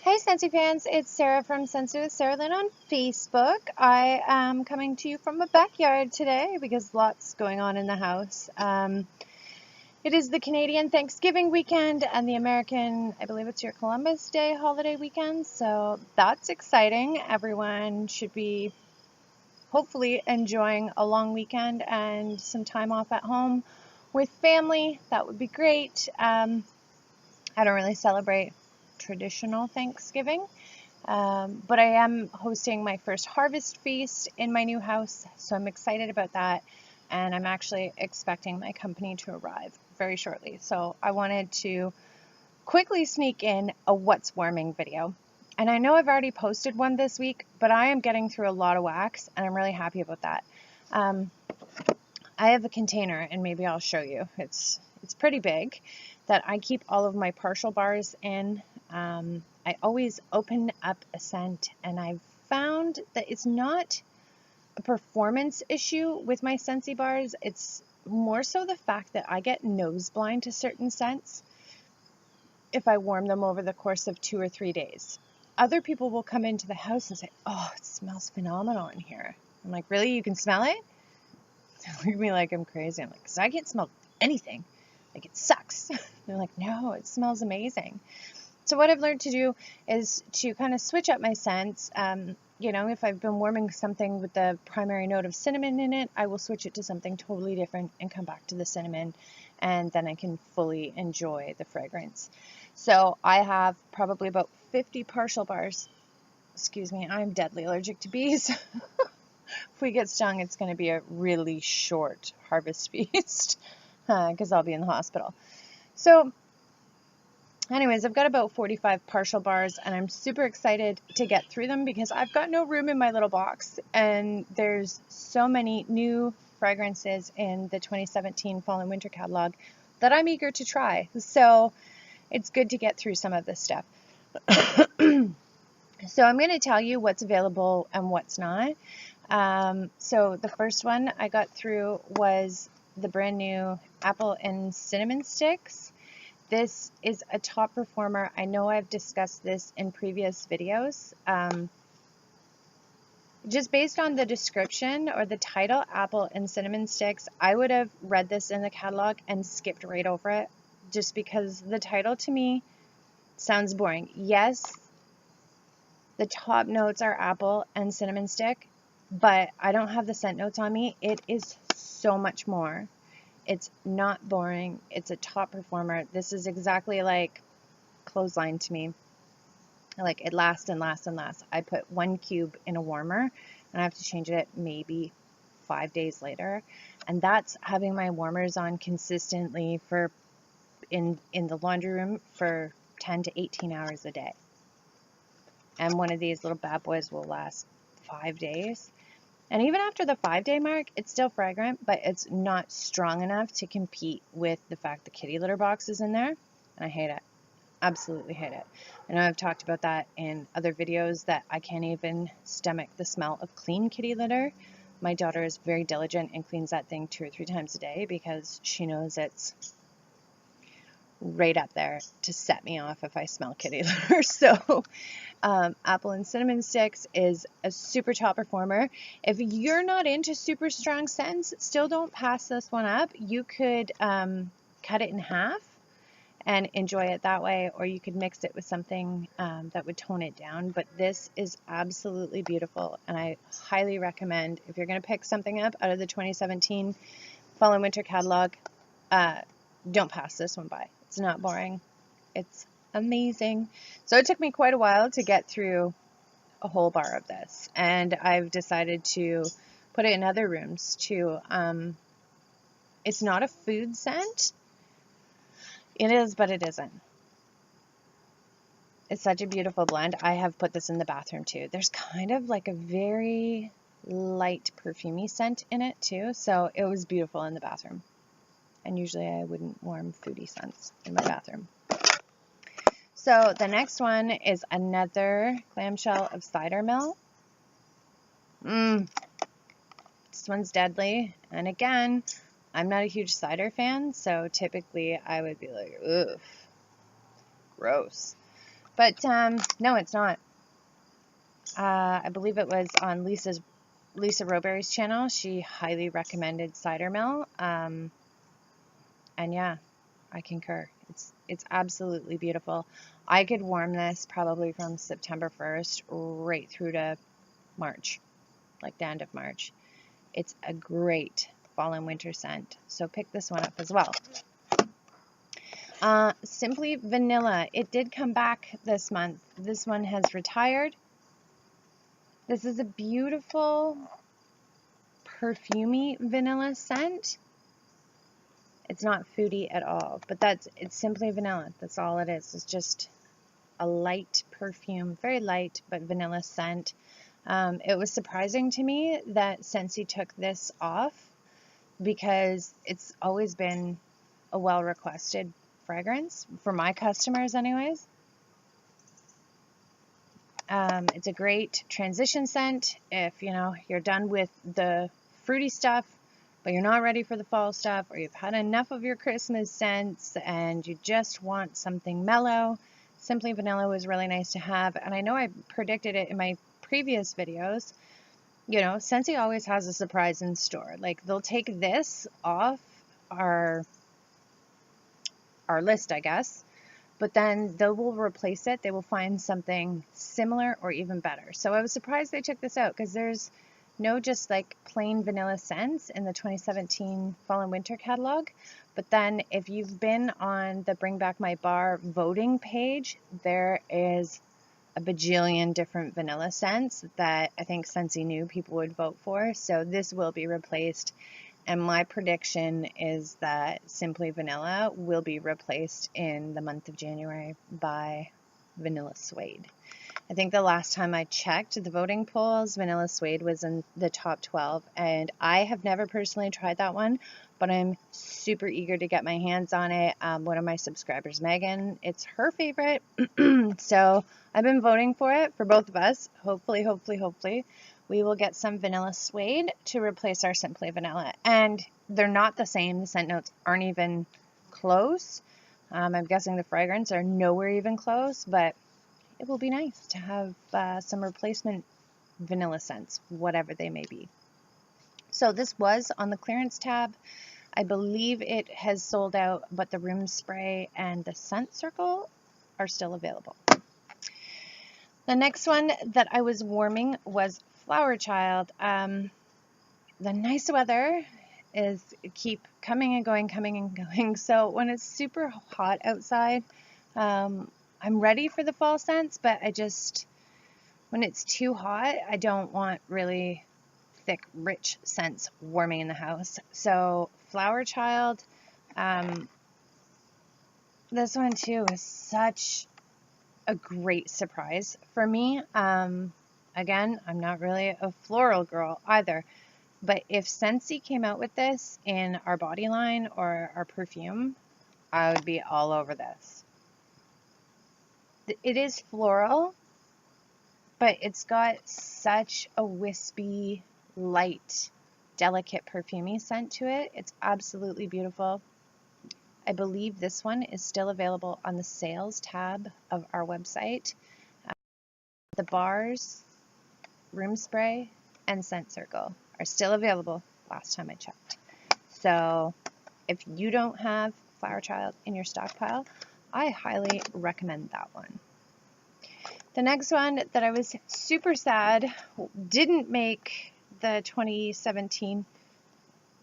Hey Scentsy fans, it's Sarah from Scentsy with Sarah Lynn on Facebook. I am coming to you from a backyard today because lots going on in the house. It is the Canadian Thanksgiving weekend and the American, I believe it's your Columbus Day holiday weekend, so that's exciting. Everyone should be hopefully enjoying a long weekend and some time off at home with family. That would be great. I don't really celebrate traditional Thanksgiving. But I am hosting my first harvest feast in my new house, so I'm excited about that. And I'm actually expecting my company to arrive very shortly. So I wanted to quickly sneak in a what's warming video. And I know I've already posted one this week, but I am getting through a lot of wax, and I'm really happy about that. I have a container, and maybe I'll show you. It's pretty big, that I keep all of my partial bars in. I always open up a scent, and I've found that it's not a performance issue with my Scentsy bars. It's more so the fact that I get nose blind to certain scents if I warm them over the course of 2 or 3 days. Other people will come into the house and say, "Oh, it smells phenomenal in here." I'm like, "Really? You can smell it?" They look at me like I'm crazy. I'm like, "'Cause I can't smell anything. Like, it sucks." They're like, "No, it smells amazing." So what I've learned to do is to kind of switch up my scents. If I've been warming something with the primary note of cinnamon in it, I will switch it to something totally different and come back to the cinnamon, and then I can fully enjoy the fragrance. So I have probably about 50 partial bars. Excuse me, I'm deadly allergic to bees. If we get stung, it's going to be a really short harvest feast because I'll be in the hospital. So anyways, I've got about 45 partial bars, and I'm super excited to get through them because I've got no room in my little box, and there's so many new fragrances in the 2017 Fall and Winter catalog that I'm eager to try. So it's good to get through some of this stuff. So I'm going to tell you what's available and what's not. So the first one I got through was the brand new apple and cinnamon sticks. This is a top performer. I know I've discussed this in previous videos. Just based on the description or the title, apple and cinnamon sticks, I would have read this in the catalog and skipped right over it just because the title to me sounds boring. Yes, the top notes are apple and cinnamon stick, but I don't have the scent notes on me. It is so much more. It's not boring. It's a top performer. This is exactly like clothesline to me. Like, it lasts and lasts and lasts. I put 1 cube in a warmer, and I have to change it maybe 5 days later. And that's having my warmers on consistently for in the laundry room for 10 to 18 hours a day. And one of these little bad boys will last 5 days. And even after the 5-day mark, it's still fragrant, but it's not strong enough to compete with the fact the kitty litter box is in there. And I hate it. Absolutely hate it. I know I've talked about that in other videos, that I can't even stomach the smell of clean kitty litter. My daughter is very diligent and cleans that thing 2 or 3 times a day because she knows it's right up there to set me off if I smell kitty litter. So apple and cinnamon sticks is a super top performer. If you're not into super strong scents, still don't pass this one up. You could cut it in half and enjoy it that way, or you could mix it with something that would tone it down. But this is absolutely beautiful, and I highly recommend, if you're going to pick something up out of the 2017 Fall and Winter catalog, don't pass this one by. It's not boring. It's amazing. So it took me quite a while to get through a whole bar of this, and I've decided to put it in other rooms too. It's not a food scent. It is, but it isn't. It's such a beautiful blend. I have put this in the bathroom too. There's kind of like a very light perfumey scent in it too, so it was beautiful in the bathroom. And usually I wouldn't warm foodie scents in my bathroom. So the next one is another clamshell of cider mill. This one's deadly. And again, I'm not a huge cider fan, so typically I would be like, ugh, gross. But no, it's not. I believe it was on Lisa Roberry's channel. She highly recommended Cider Mill. And yeah, I concur. It's absolutely beautiful. I could warm this probably from September 1st right through to March, like the end of March. It's a great fall and winter scent. So pick this one up as well. Simply Vanilla. It did come back this month. This one has retired. This is a beautiful perfumey vanilla scent. It's not foodie at all, but it's simply vanilla. That's all it is. It's just a light perfume, very light, but vanilla scent. It was surprising to me that Scentsy took this off because it's always been a well-requested fragrance for my customers anyways. It's a great transition scent if, you know, you're done with the fruity stuff, but you're not ready for the fall stuff, or you've had enough of your Christmas scents and you just want something mellow. Simply Vanilla was really nice to have, and I know I predicted it in my previous videos. You know, Scentsy always has a surprise in store. Like, they'll take this off our list, I guess, but then they will replace it. They will find something similar or even better. So I was surprised they took this out because there's no just like plain vanilla scents in the 2017 fall and winter catalog. But then if you've been on the Bring Back My Bar voting page, there is a bajillion different vanilla scents that I think Scentsy knew people would vote for. So this will be replaced. And my prediction is that Simply Vanilla will be replaced in the month of January by Vanilla Suede. I think the last time I checked the voting polls, Vanilla Suede was in the top 12, and I have never personally tried that one, but I'm super eager to get my hands on it. One of my subscribers, Megan, it's her favorite, so I've been voting for it for both of us. Hopefully, we will get some Vanilla Suede to replace our Simply Vanilla, and they're not the same. The scent notes aren't even close. I'm guessing the fragrance are nowhere even close, but it will be nice to have some replacement vanilla scents, whatever they may be. So this was on the clearance tab. I believe it has sold out, but the room spray and the scent circle are still available. The next one that I was warming was Flower Child. The nice weather is keep coming and going. So when it's super hot outside, I'm ready for the fall scents, but when it's too hot, I don't want really thick, rich scents warming in the house. So Flower Child, this one too is such a great surprise for me. Again, I'm not really a floral girl either, but if Scentsy came out with this in our body line or our perfume, I would be all over this. It is floral, but it's got such a wispy, light, delicate perfumey scent to it. It's absolutely beautiful. I believe this one is still available on the sales tab of our website. The bars, room spray, and scent circle are still available last time I checked. So if you don't have Flower Child in your stockpile, I highly recommend that one. The next one that I was super sad didn't make the 2017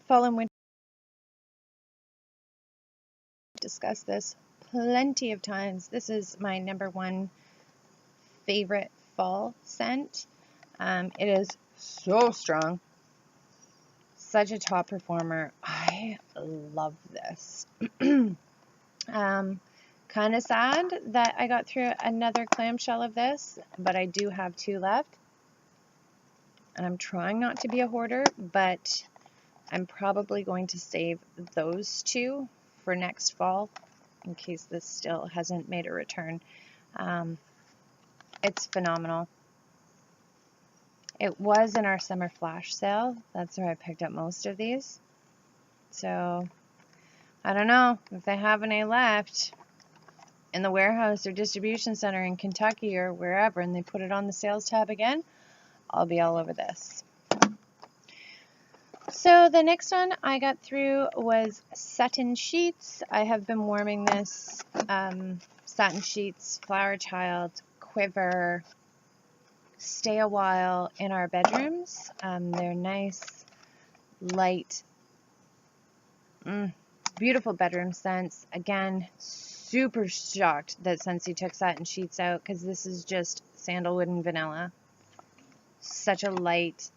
fall and winter. I've discussed this plenty of times. This is my #1 favorite fall scent. It is so strong. Such a top performer. I love this. Kind of sad that I got through another clamshell of this, but I do have 2 left. And I'm trying not to be a hoarder, but I'm probably going to save those 2 for next fall in case this still hasn't made a return. It's phenomenal. It was in our summer flash sale. That's where I picked up most of these. So I don't know if they have any left. in the warehouse or distribution center in Kentucky or wherever, and they put it on the sales tab again, I'll be all over this. So the next one I got through was Satin sheets. I have been warming this Satin sheets, Flower Child, Quiver, stay a while in our bedrooms. They're nice, light, beautiful bedroom scents. Again, super shocked that Scentsy took Satin sheets out because this is just sandalwood and vanilla. Such a light,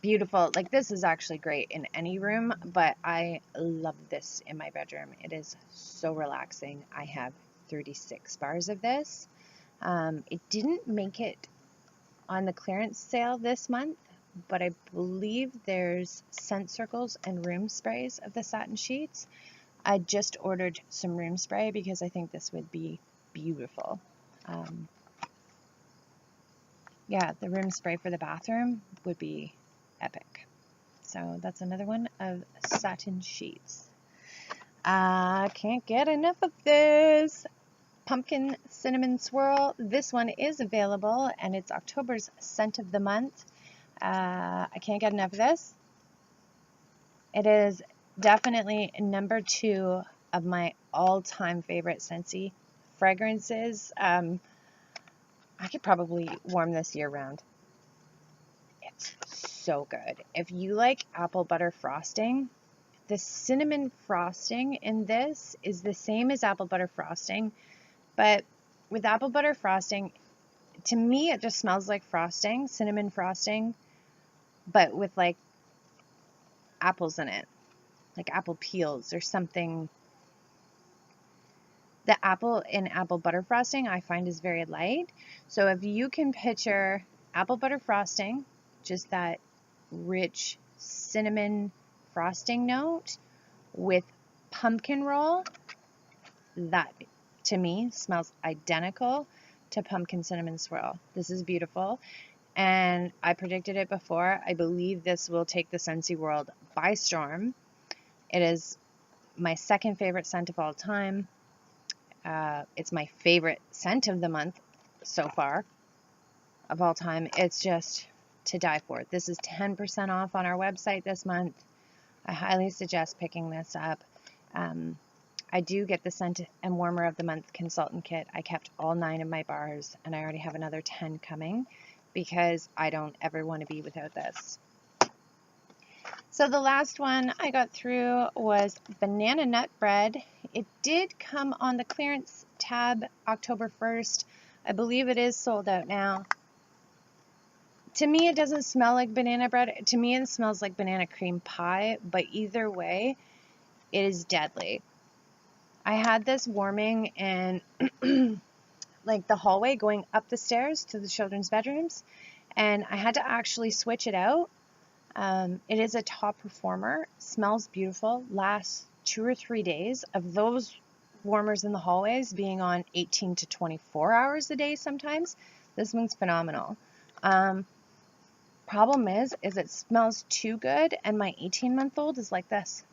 beautiful, like this is actually great in any room, but I love this in my bedroom. It is so relaxing. I have 36 bars of this. It didn't make it on the clearance sale this month, but I believe there's scent circles and room sprays of the Satin sheets. I just ordered some room spray because I think this would be beautiful. Yeah, the room spray for the bathroom would be epic. So that's another one of Satin sheets. I can't get enough of this. Pumpkin Cinnamon Swirl. This one is available and it's October's scent of the month. I can't get enough of this. It is definitely number 2 of my all-time favorite Scentsy fragrances. I could probably warm this year-round. It's so good. If you like apple butter frosting, the cinnamon frosting in this is the same as apple butter frosting, but with apple butter frosting, to me it just smells like frosting, cinnamon frosting, but with like apples in it, like apple peels or something. The apple in apple butter frosting I find is very light. So if you can picture apple butter frosting, just that rich cinnamon frosting note with pumpkin roll, that to me smells identical to Pumpkin Cinnamon Swirl. This is beautiful. And I predicted it before. I believe this will take the Scentsy world by storm. It is my second favorite scent of all time. It's my favorite scent of the month so far of all time. It's just to die for. This is 10% off on our website this month. I highly suggest picking this up. I do get the Scent and Warmer of the Month Consultant Kit. I kept all 9 of my bars, and I already have another 10 coming because I don't ever want to be without this. So the last one I got through was Banana Nut Bread. It did come on the clearance tab October 1st. I believe it is sold out now. To me, it doesn't smell like banana bread. To me, it smells like banana cream pie, but either way, it is deadly. I had this warming in like the hallway going up the stairs to the children's bedrooms, and I had to actually switch it out. It is a top performer, smells beautiful, lasts 2 or 3 days. Of those warmers in the hallways being on 18 to 24 hours a day sometimes, this one's phenomenal. Problem is it smells too good, and my 18-month-old is like this.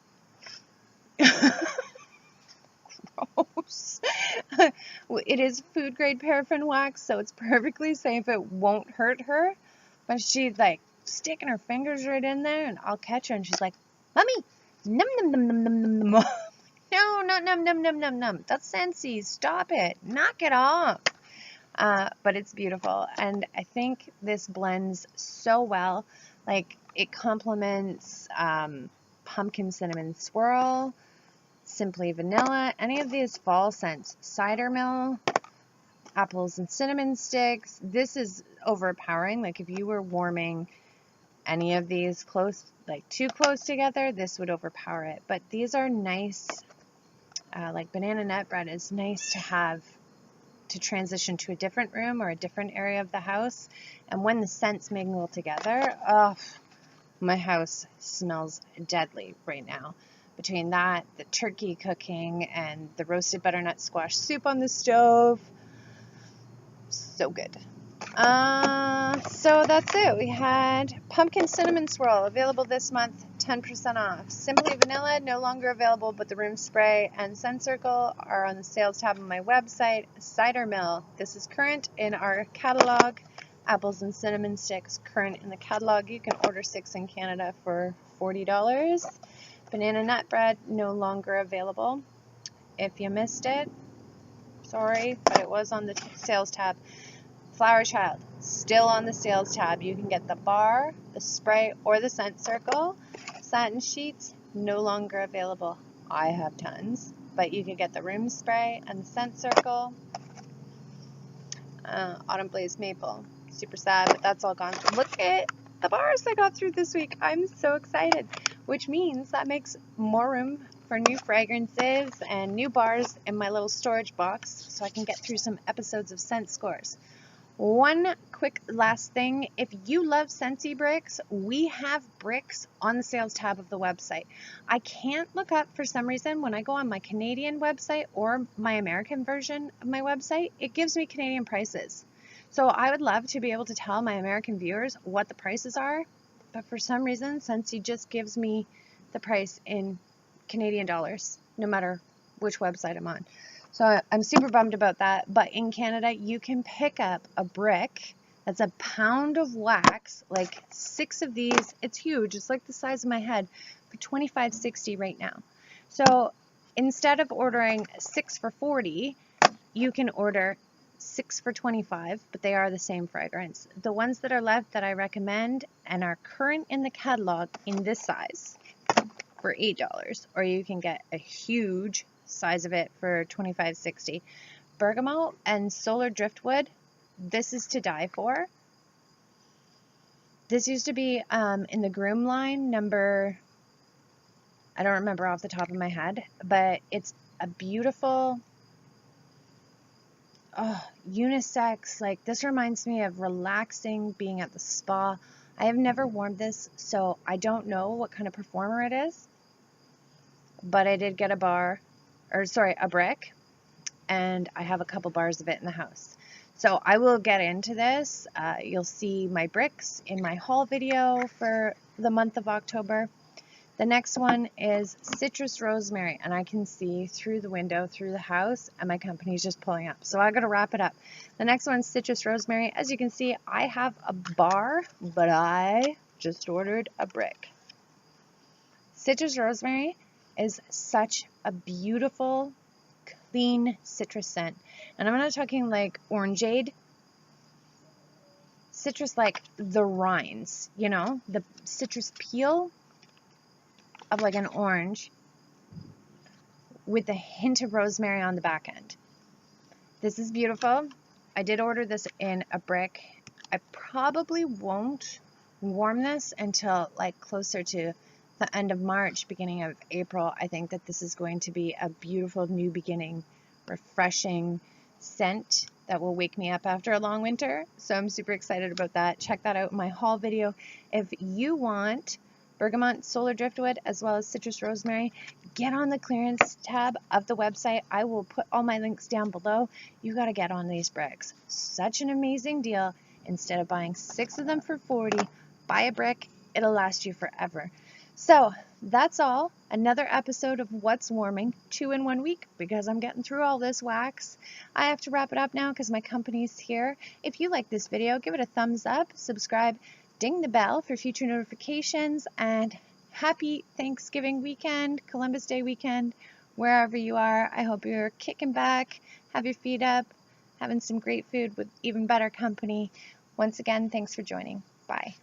Gross. It is food grade paraffin wax, so it's perfectly safe. It won't hurt her, but she's like sticking her fingers right in there, and I'll catch her, and she's like, "Mommy, num num num num num num num." No, not num num num num num. That's Scentsy. Stop it. Knock it off. But it's beautiful, and I think this blends so well. Like, it complements Pumpkin Cinnamon Swirl, Simply Vanilla, any of these fall scents, cider mill, apples and cinnamon sticks. This is overpowering. Like, if you were warming any of these close, like too close together, this would overpower it. But these are nice, like banana nut bread is nice to have to transition to a different room or a different area of the house. And when the scents mingle together, oh, my house smells deadly right now. Between that, the turkey cooking, and the roasted butternut squash soup on the stove. So good. So that's it. We had Pumpkin Cinnamon Swirl available this month, 10% off. Simply Vanilla, no longer available, but the Room Spray and Scent Circle are on the sales tab on my website. Cider Mill, this is current in our catalog. Apples and Cinnamon Sticks, current in the catalog. You can order 6 in Canada for $40. Banana Nut Bread, no longer available. If you missed it, sorry, but it was on the sales tab. Flower Child, still on the sales tab. You can get the bar, the spray, or the Scent Circle. Satin Sheets, no longer available. I have tons, but you can get the Room Spray and the Scent Circle. Autumn Blaze Maple, super sad, but that's all gone. Look at the bars I got through this week. I'm so excited, which means that makes more room for new fragrances and new bars in my little storage box so I can get through some episodes of Scent Scores. One quick last thing, if you love Scentsy bricks, we have bricks on the sales tab of the website. I can't look up for some reason when I go on my Canadian website or my American version of my website, it gives me Canadian prices. So I would love to be able to tell my American viewers what the prices are, but for some reason Scentsy just gives me the price in Canadian dollars, no matter which website I'm on. So I'm super bummed about that, but in Canada, you can pick up a brick that's a pound of wax, like 6 of these. It's huge. It's like the size of my head for $25.60 right now. So instead of ordering 6 for $40, you can order 6 for $25, but they are the same fragrance. The ones that are left that I recommend and are current in the catalog in this size for $8, or you can get a huge size of it for $25.60. Bergamot and Solar Driftwood, this is to die for. This used to be in the Groom line, number, I don't remember off the top of my head, but it's a beautiful, unisex, like this reminds me of relaxing, being at the spa. I have never worn this, so I don't know what kind of performer it is, but I did get a brick, and I have a couple bars of it in the house. So I will get into this. You'll see my bricks in my haul video for the month of October. The next one is Citrus Rosemary, and I can see through the window, through the house, and my company's just pulling up. So I got to wrap it up. The next one's Citrus Rosemary. As you can see, I have a bar, but I just ordered a brick. Citrus Rosemary is such a beautiful, clean citrus scent. And I'm not talking like orangeade. Citrus like the rinds, you know, the citrus peel of like an orange with a hint of rosemary on the back end. This is beautiful. I did order this in a brick. I probably won't warm this until like closer to the end of March, beginning of April. I think that this is going to be a beautiful new beginning, refreshing scent that will wake me up after a long winter. So I'm super excited about that. Check that out in my haul video. If you want Bergamot, Solar Driftwood, as well as Citrus Rosemary, get on the clearance tab of the website. I will put all my links down below. You got to get on these bricks. Such an amazing deal. Instead of buying 6 of them for $40, buy a brick. It'll last you forever. So that's all. Another episode of What's Warming, 2 in 1 week, because I'm getting through all this wax. I have to wrap it up now because my company's here. If you like this video, give it a thumbs up, subscribe, ding the bell for future notifications, and happy Thanksgiving weekend, Columbus Day weekend, wherever you are. I hope you're kicking back, have your feet up, having some great food with even better company. Once again, thanks for joining. Bye.